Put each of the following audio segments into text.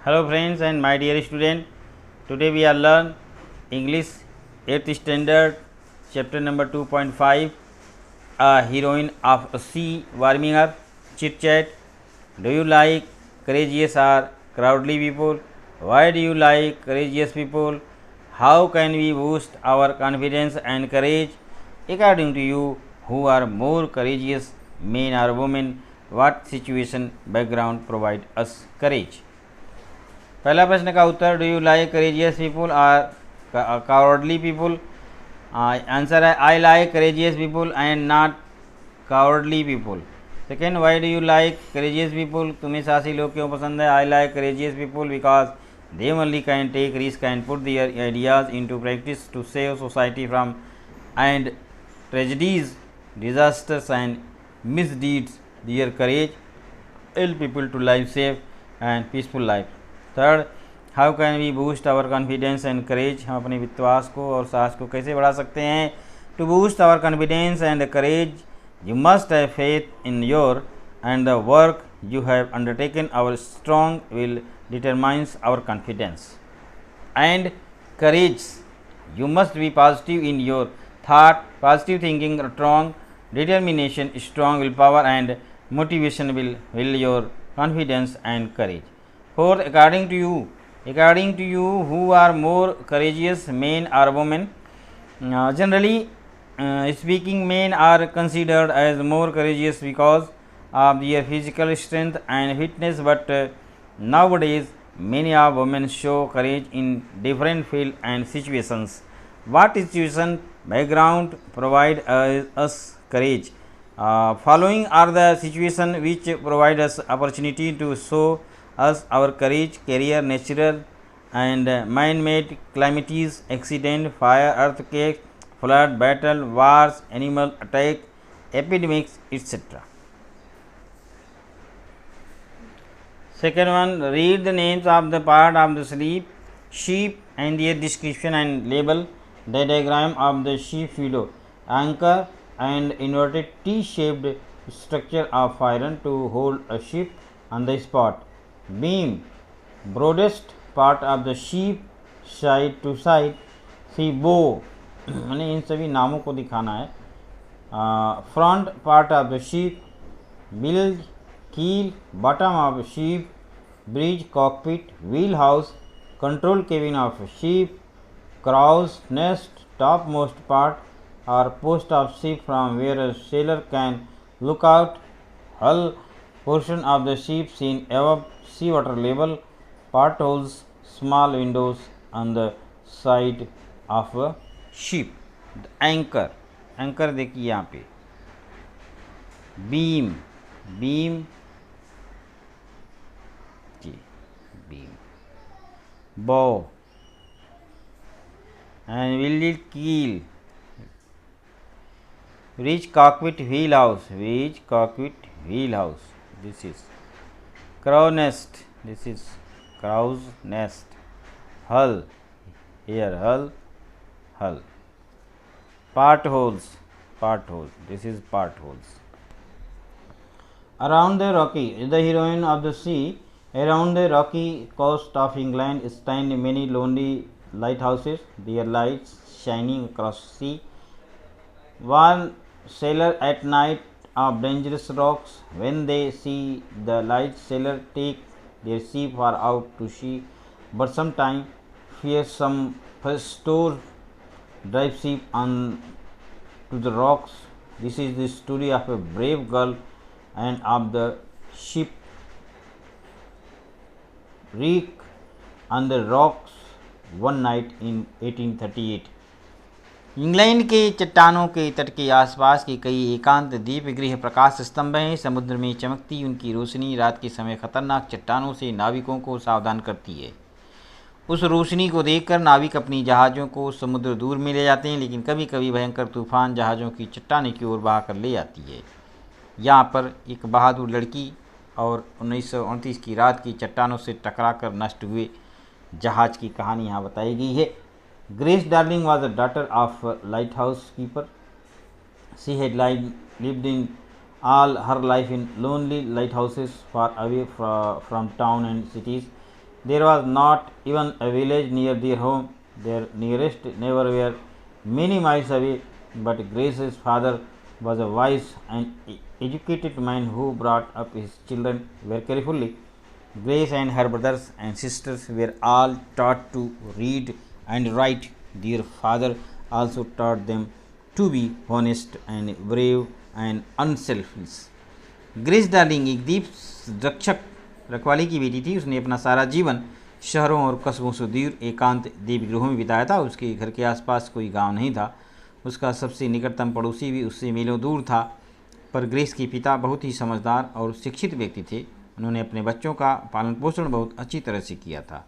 Hello friends and my dear student, today we are learn English 8th standard chapter number 2.5, a heroine of a sea warminger chit chat. Do you like courageous or crowdly people? Why do you like courageous people? How can we boost our confidence and courage? According to you, who are more courageous, men or women? What situation background provide us courage? पहला प्रश्न का उत्तर, do you like courageous people और cowardly people? Answer है I like courageous people and not cowardly people. Second, why do you like courageous people? तुम्हें साहसी लोग क्यों पसंद है? I like courageous people because they only can take risk and put their ideas into practice to save society from and tragedies, disasters and misdeeds. Their courage help people to live safe and peaceful life. Third, how can we boost our confidence and courage? हम अपने विश्वास को और साहस को कैसे बढ़ा सकते हैं? To boost our confidence and courage you must have faith in your and the work you have undertaken. Our strong will determines our confidence and courage. You must be positive in your thought. Positive thinking, strong determination, strong willpower and motivation will your confidence and courage. Fourth, according to you, who are more courageous, men or women? Generally speaking, men are considered as more courageous because of their physical strength and fitness, but nowadays many of women show courage in different fields and situations. What situation background provide us courage? Following are the situations which provide us opportunity to show us our courage: career, natural and man-made calamities, accident, fire, earthquake, flood, battle, wars, animal attack, epidemics, etc. Second one, read the names of the part of the sheep and their description and label. The diagram of the sheep below: anchor and inverted T-shaped structure of iron to hold a ship on the spot. Beam, broadest part of the sheep side to side. See bow, मैंने इन सभी नामों को दिखाना है. Front part of the ship, bilge, keel, bottom of ship, bridge, cockpit, wheel house, control cabin of ship, crow's nest, top most part और post of ship from where a sailor can look out, hull, portion of the ship seen above sea water level, part holes, small windows on the side of a ship. Anchor देखिए यहाँ पे, beam, bow and wheeled keel, bridge, cockpit, wheel house, this is crow nest, this is crow's nest, hull, here hull, part holes, this is part holes. Around the rocky, the heroine of the sea. Around the rocky coast of England stand many lonely lighthouses, their lights shining across the sea. One sailor at night of dangerous rocks. When they see the light, sailor take their ship far out to sea, but sometimes fear some store drive ship on to the rocks. This is the story of a brave girl and of the ship wreck on the rocks one night in 1838. England के चट्टानों के तट के आसपास के कई एकांत द्वीप गृह प्रकाश स्तंभ हैं. समुद्र में चमकती उनकी रोशनी रात के समय खतरनाक चट्टानों से नाविकों को सावधान करती है. उस रोशनी को देखकर नाविक अपनी जहाज़ों को समुद्र दूर में ले जाते हैं, लेकिन कभी कभी भयंकर तूफान जहाज़ों की चट्टाने की ओर बहा कर ले जाती है. यहाँ पर एक बहादुर लड़की और 1929 की रात की चट्टानों से टकराकर नष्ट हुए जहाज़ की कहानी यहाँ बताई गई है. Grace darling was the daughter of light house keeper. She had lived in all her life in lonely lighthouses far away from town and cities. There was not even a village near their home. Their nearest neighbor were many miles away, but Grace's father was a wise and educated man who brought up his children very carefully. Grace and her brothers and sisters were all taught to read and write. Their father also taught them to be honest and brave and unselfish. Grace darling एक दीप रक्षक रखवाली की बेटी थी। उसने अपना सारा जीवन शहरों और कस्बों से दूर एकांत दीपगृहों में बिताया था। उसके घर के आसपास कोई गांव नहीं था। उसका सबसे निकटतम पड़ोसी भी उससे मीलों दूर था। पर ग्रेस के पिता बहुत ही समझदार और शिक्षित व्यक्ति थे। उन्होंने अपने बच्चों का पालन पोषण बहुत अच्छी तरह से किया था।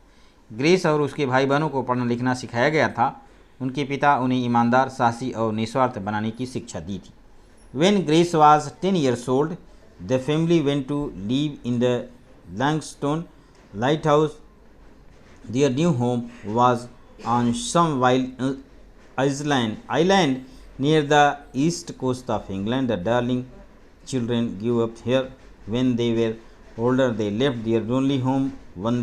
ग्रेस और उसके भाई बहनों को पढ़ना लिखना सिखाया गया था। उनके पिता उन्हें ईमानदार, साहसी और निस्वार्थ बनाने की शिक्षा दी थी। When Grace was 10 years old, the family went to live in the Langstone lighthouse. Their new home was on some wild island near the east coast of England. The darling children grew up here. When they were older, they left their lonely home one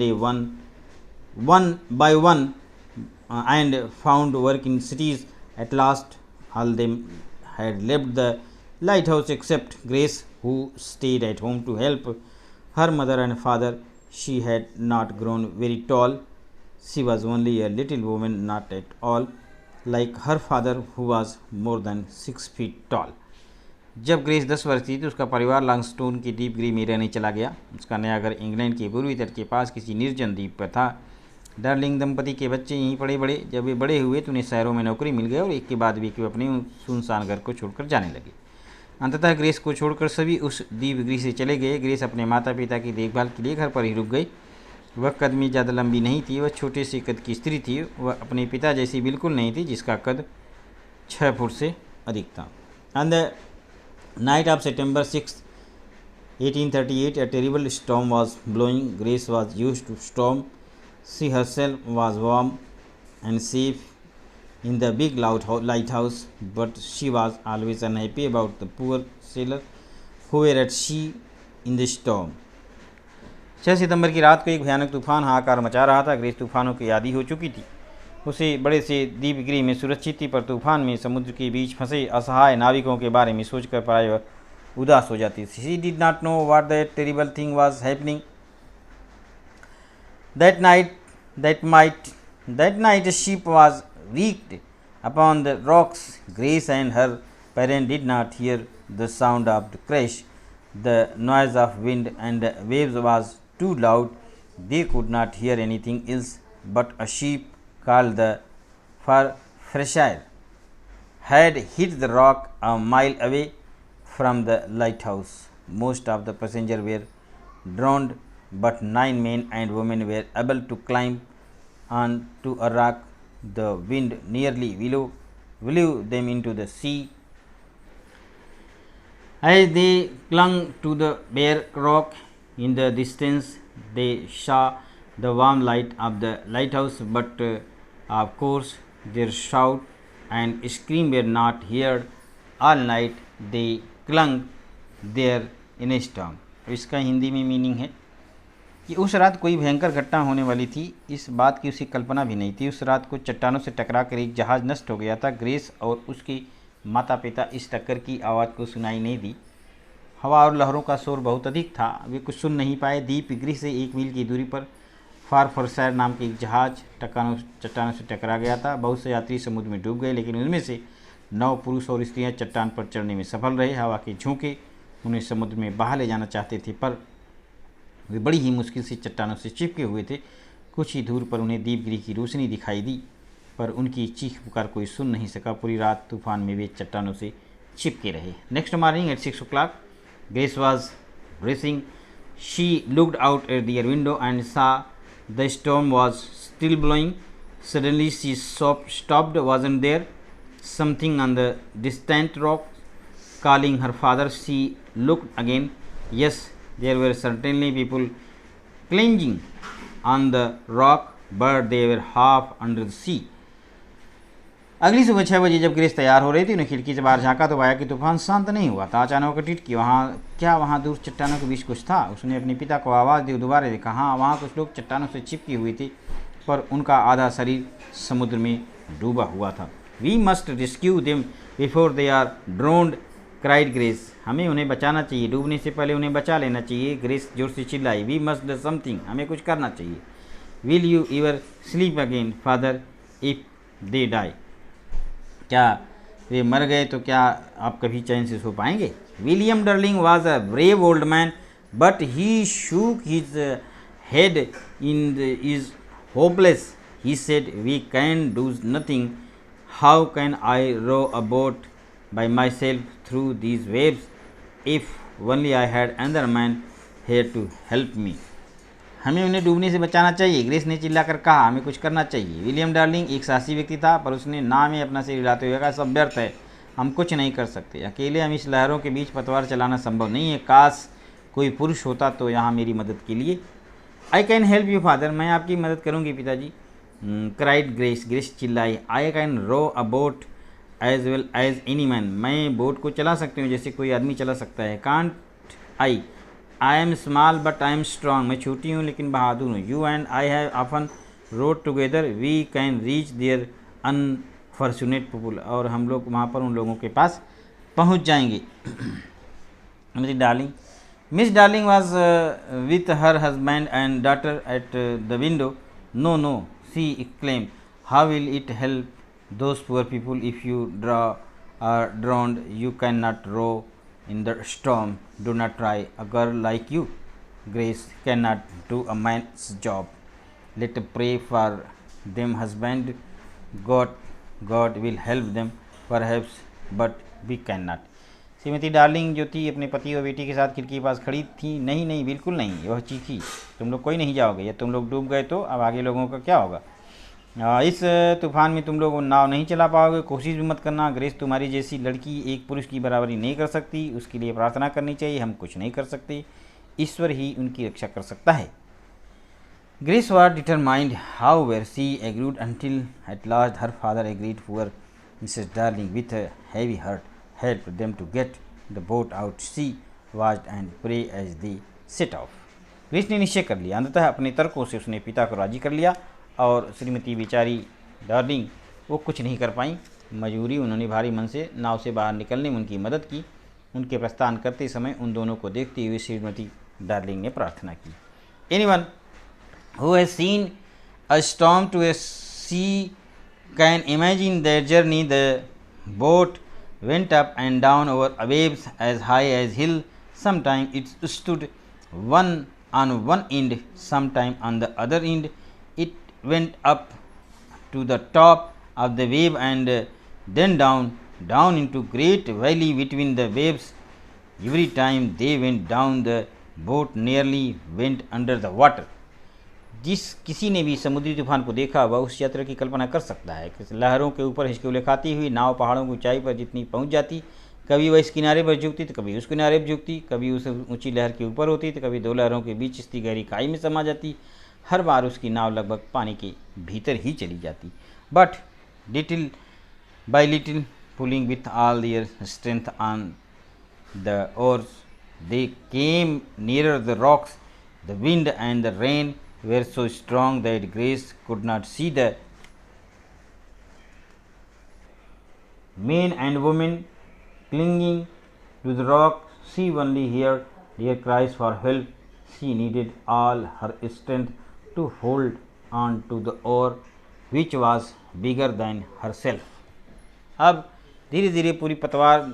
by one, and found work in cities. At last, all them had left the lighthouse except Grace, who stayed at home to help her mother and father. She had not grown very tall. She was only a little woman, not at all like her father, who was more than 6 feet tall. जब grace 10 वर्ष थी तो उसका परिवार लॉन्गस्टोन की द्वीप गृह में रहने चला गया। उसका नया घर इंग्लैंड के पूर्वी तट के पास किसी निर्जन द्वीप पर था। डार्लिंग दंपति के बच्चे यहीं पड़े बड़े। जब वे बड़े हुए तो उन्हें शहरों में नौकरी मिल गई और एक के बाद भी वे अपने सुनसान घर को छोड़कर जाने लगे। अंततः ग्रेस को छोड़कर सभी उस द्वीप गृह से चले गए। ग्रेस अपने माता पिता की देखभाल के लिए घर पर ही रुक गई। वह कद में ज़्यादा लंबी नहीं थी। वह छोटे से कद की स्त्री थी। वह अपने पिता जैसी बिल्कुल नहीं थी, जिसका कद 6 फुट से अधिक था। On the night of September 6, 1838, a terrible storm was blowing. Grace was used to storm. She herself was warm and safe in the big lighthouse, but she was always unhappy about the poor sailors who were at sea in the storm. 6 सितंबर की रात को एक भयानक तूफान हाहाकार मचा रहा था। ग्रेस तूफानों की आदी हो चुकी थी। उसे बड़े से द्वीपगृह में सुरक्षित थी, पर तूफान में समुद्र के बीच फंसे असहाय नाविकों के बारे में सोचकर प्रायः उदास हो जाती। She did not know what that terrible thing was happening. That night a ship was wrecked upon the rocks. Grace and her parents did not hear the sound of the crash. The noise of wind and waves was too loud. They could not hear anything else, but a ship called the Freshire had hit the rock a mile away from the lighthouse. Most of the passengers were drowned, but 9 men and women were able to climb on to a rock. The wind nearly blew them into the sea. As they clung to the bare rock, in the distance they saw the warm light of the lighthouse, but of course their shout and scream were not heard. All night they clung there in a storm. इसका हिंदी में meaning है कि उस रात कोई भयंकर घटना होने वाली थी। इस बात की उसे कल्पना भी नहीं थी। उस रात को चट्टानों से टकराकर एक जहाज़ नष्ट हो गया था। ग्रेस और उसके माता पिता इस टक्कर की आवाज़ को सुनाई नहीं दी। हवा और लहरों का शोर बहुत अधिक था। वे कुछ सुन नहीं पाए। द्वीपगृह से 1 मील की दूरी पर फारफरशायर नाम के एक जहाज़ चट्टानों से टकरा गया था। बहुत से यात्री समुद्र में डूब गए, लेकिन उनमें से 9 पुरुष और स्त्रियां चट्टान पर चढ़ने में सफल रहे। हवा के झोंके उन्हें समुद्र में बहा ले जाना चाहते थे, पर वे बड़ी ही मुश्किल से चट्टानों से चिपके हुए थे। कुछ ही दूर पर उन्हें द्वीपगृह की रोशनी दिखाई दी, पर उनकी चीख पुकार कोई सुन नहीं सका। पूरी रात तूफान में वे चट्टानों से चिपके रहे। Next morning at 6 o'clock, Grace was dressing. She looked out at the window and saw the storm was still blowing. Suddenly she stopped. Wasn't there something on the distant rock calling her father? She looked again. Yes, there were certainly people clinging on the rock, but they were half under the sea. अगली सुबह 6 बजे जब grace तैयार हो रही थी, उन्हें खिड़की से बाहर झाँका तो पाया कि तूफान शांत नहीं हुआ था। अचानक वो टिट की वहाँ दूर चट्टानों के बीच कुछ था। उसने अपने पिता को आवाज़ दी, दोबारा देखा। हाँ, वहाँ कुछ लोग चट्टानों से चिपकी हुई थी, पर उनका आधा शरीर समुद्र में डूबा हुआ था। We must rescue them before they are drowned, cried Grace. हमें उन्हें बचाना चाहिए, डूबने से पहले उन्हें बचा लेना चाहिए, ग्रेस जोर से चिल्लाई। वी मस्ट डू समथिंग, हमें कुछ करना चाहिए। Will you ever sleep again father if they die, क्या वे मर गए तो क्या आप कभी चैन से सो पाएंगे? William Darling was a brave old man, but he shook his head in is hopeless. He said, we can do nothing. How can I row a boat by myself through these waves? If only I had another man here to help me. हमें उन्हें डूबने से बचाना चाहिए, grace ने चिल्लाकर कहा। हमें कुछ करना चाहिए। विलियम डार्लिंग एक साहसी व्यक्ति था, पर उसने ना में अपना सिर हिलाते हुए कहा, सब व्यर्थ है, हम कुछ नहीं कर सकते। अकेले हम इस लहरों के बीच पतवार चलाना संभव नहीं है। काश कोई पुरुष होता तो यहाँ मेरी मदद के लिए। I can help you father, मैं आपकी मदद करूँगी पिताजी। क्राइड ग्रेस, ग्रेस चिल्लाई। I can row a boat as well as any man, मैं बोट को चला सकती हूँ जैसे कोई आदमी चला सकता है। Can't I am small but I am strong, मैं छोटी हूँ लेकिन बहादुर हूँ। You and I have often rowed together, we can reach there unfortunate people, और हम लोग वहाँ पर उन लोगों के पास पहुँच जाएंगे। Miss Darling was with her husband and daughter at the window. No no, she exclaim, how will it help those poor people if you are drowned? You cannot row in the storm, do not try. A girl like you, Grace, cannot do a man's job. Let pray for them husband, God will help them perhaps, but we cannot. Shrimati darling जो थी अपने पति और बेटी के साथ खिड़की के पास खड़ी थी। नहीं नहीं, बिल्कुल नहीं, वह चीखी, तुम लोग कोई नहीं जाओगे, या तुम लोग डूब गए तो अब आगे लोगों का क्या होगा? इस तूफान में तुम लोग नाव नहीं चला पाओगे, कोशिश भी मत करना। ग्रेस तुम्हारी जैसी लड़की एक पुरुष की बराबरी नहीं कर सकती, उसके लिए प्रार्थना करनी चाहिए, हम कुछ नहीं कर सकते, ईश्वर ही उनकी रक्षा कर सकता है। Grace was determined, however she agreed until at last her father agreed. Poor Mrs Darling with heavy heart help them to get the boat out. She watched and pray as they set off. Grace ने निश्चय कर लिया, अंततः अपने तर्कों से उसने पिता को राजी कर लिया, और श्रीमती बेचारी डार्लिंग वो कुछ नहीं कर पाई, मजबूरी उन्होंने भारी मन से नाव से बाहर निकलने में उनकी मदद की। उनके प्रस्थान करते समय उन दोनों को देखते हुए श्रीमती डार्लिंग ने प्रार्थना की। Anyone who has seen a storm to a sea can imagine that journey. The boat went up and down over waves as high as hill. Sometime it stood one on one end, sometime on the other end. It went up to the top of the wave and then down into great valley between the waves. Every time they went down, the boat nearly went under the water. जिस किसी ने भी समुद्री तूफान को देखा वह उस यात्रा की कल्पना कर सकता है कि लहरों के ऊपर हिचकोले खाती हुई नाव पहाड़ों की ऊंचाई पर जितनी पहुंच जाती, कभी वह इस किनारे पर झुकती तो कभी उस किनारे पर झुकती, कभी उस ऊंची लहर के ऊपर होती तो कभी दो लहरों के बीच स्थित गहरी खाई में समा जाती। हर बार उसकी नाव लगभग पानी के भीतर ही चली जाती। But little bye little, pulling with all their strength on the ores, they came nearer the rocks. The wind and the rain were so strong that Grace could not see the men and women clinging to the rock. She only heard their cries for help. She needed all her strength to hold on to the oar which was bigger than herself. अब धीरे धीरे पूरी पतवार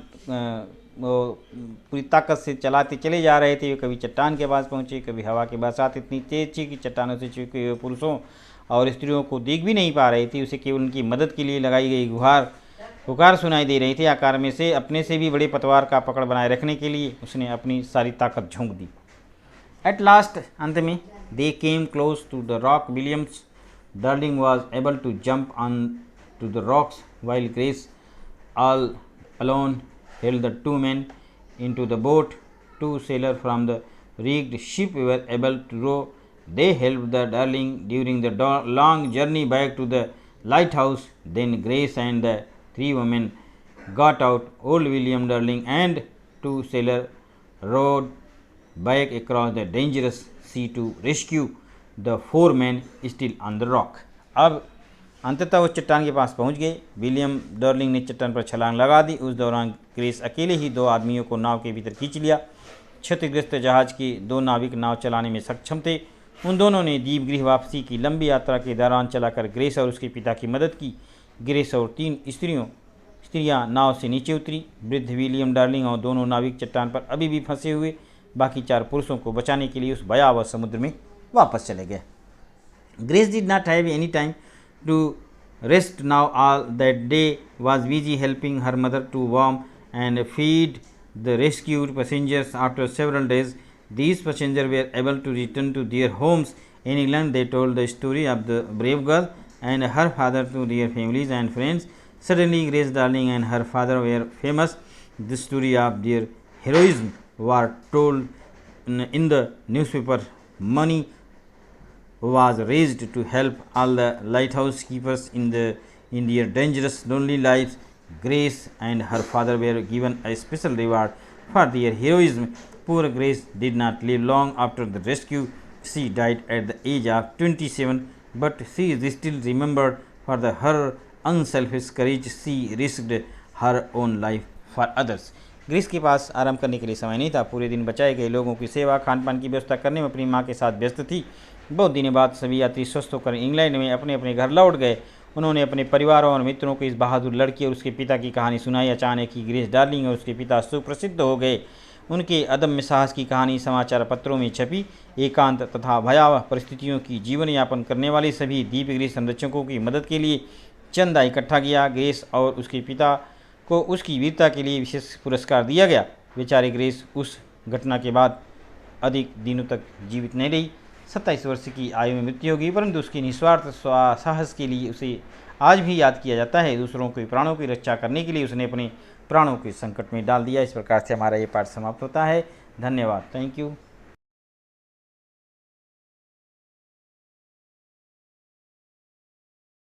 पूरी ताकत से चलाते चले जा रहे थे। वे कभी चट्टान के पास पहुँचे, कभी हवा की बरसात इतनी तेज थी कि चट्टानों से चिपके हुए पुरुषों और स्त्रियों को देख भी नहीं पा रही थी। उसे केवल उनकी मदद के लिए लगाई गई पुकार सुनाई दे रही थी। आकार में से अपने से भी बड़े पतवार का पकड़ बनाए रखने के लिए उसने अपनी सारी ताकत झोंक दी। एट लास्ट, अंत में, they came close to the rock. Williams Darling was able to jump onto the rocks while Grace all alone held the two men into the boat. Two sailors from the rigged ship were able to row. They helped the Darling during the long journey back to the lighthouse. Then Grace and the three women got out. Old William Darling and two sailors rowed back across the dangerous sea to rescue the four men still on the rock. अब अंततः उस चट्टान के पास पहुंच गए। William डर्लिंग ने चट्टान पर छलांग लगा दी। उस दौरान ग्रेस अकेले ही दो आदमियों को नाव के भीतर खींच लिया। क्षतिग्रस्त जहाज के दो नाविक नाव चलाने में सक्षम थे। उन दोनों ने दीपगृह वापसी की लंबी यात्रा के दौरान चलाकर ग्रेस और उसके पिता की मदद की। ग्रेस और तीन स्त्रियां नाव से नीचे उतरी। वृद्ध विलियम डार्लिंग और दोनों नाविक चट्टान पर अभी भी फंसे हुए बाकी चार पुरुषों को बचाने के लिए उस भयावह समुद्र में वापस चले गए। Grace did not have any time to rest now. All that day was busy helping her mother to warm and feed the rescued passengers. After several days, these passengers were able to return to their homes in England. They told the story of the brave girl and her father to their families and friends. Suddenly, Grace Darling and her father were famous. The story of their heroism was told in the newspaper. Money was raised to help all the lighthouse keepers in their dangerous, lonely lives. Grace and her father were given a special reward for their heroism. Poor Grace did not live long after the rescue. She died at the age of 27, but she is still remembered for her unselfish courage. She risked her own life for others. Grace के पास आराम करने के लिए समय नहीं था। पूरे दिन बचाए गए लोगों की सेवा, खान पान की व्यवस्था करने में अपनी माँ के साथ व्यस्त थी। बहुत दिनों बाद सभी यात्री स्वस्थ होकर इंग्लैंड में अपने अपने घर लौट गए। उन्होंने अपने परिवारों और मित्रों को इस बहादुर लड़की और उसके पिता की कहानी सुनाई। अचानक ही ग्रेस डार्लिंग और उसके पिता सुप्रसिद्ध हो गए। उनके अदम्य साहस की कहानी समाचार पत्रों में छपी। एकांत तथा भयावह परिस्थितियों की जीवन यापन करने वाले सभी दीपगृह संरक्षकों की मदद के लिए चंदा इकट्ठा किया। ग्रेस और उसके पिता को उसकी वीरता के लिए विशेष पुरस्कार दिया गया। बेचारी ग्रेस उस घटना के बाद अधिक दिनों तक जीवित नहीं रही। 27 वर्ष की आयु में मृत्यु होगी, परंतु उसके निस्वार्थ साहस के लिए उसे आज भी याद किया जाता है। दूसरों के प्राणों की रक्षा करने के लिए उसने अपने प्राणों के संकट में डाल दिया। इस प्रकार से हमारा ये पाठ समाप्त होता है। धन्यवाद। Thank you.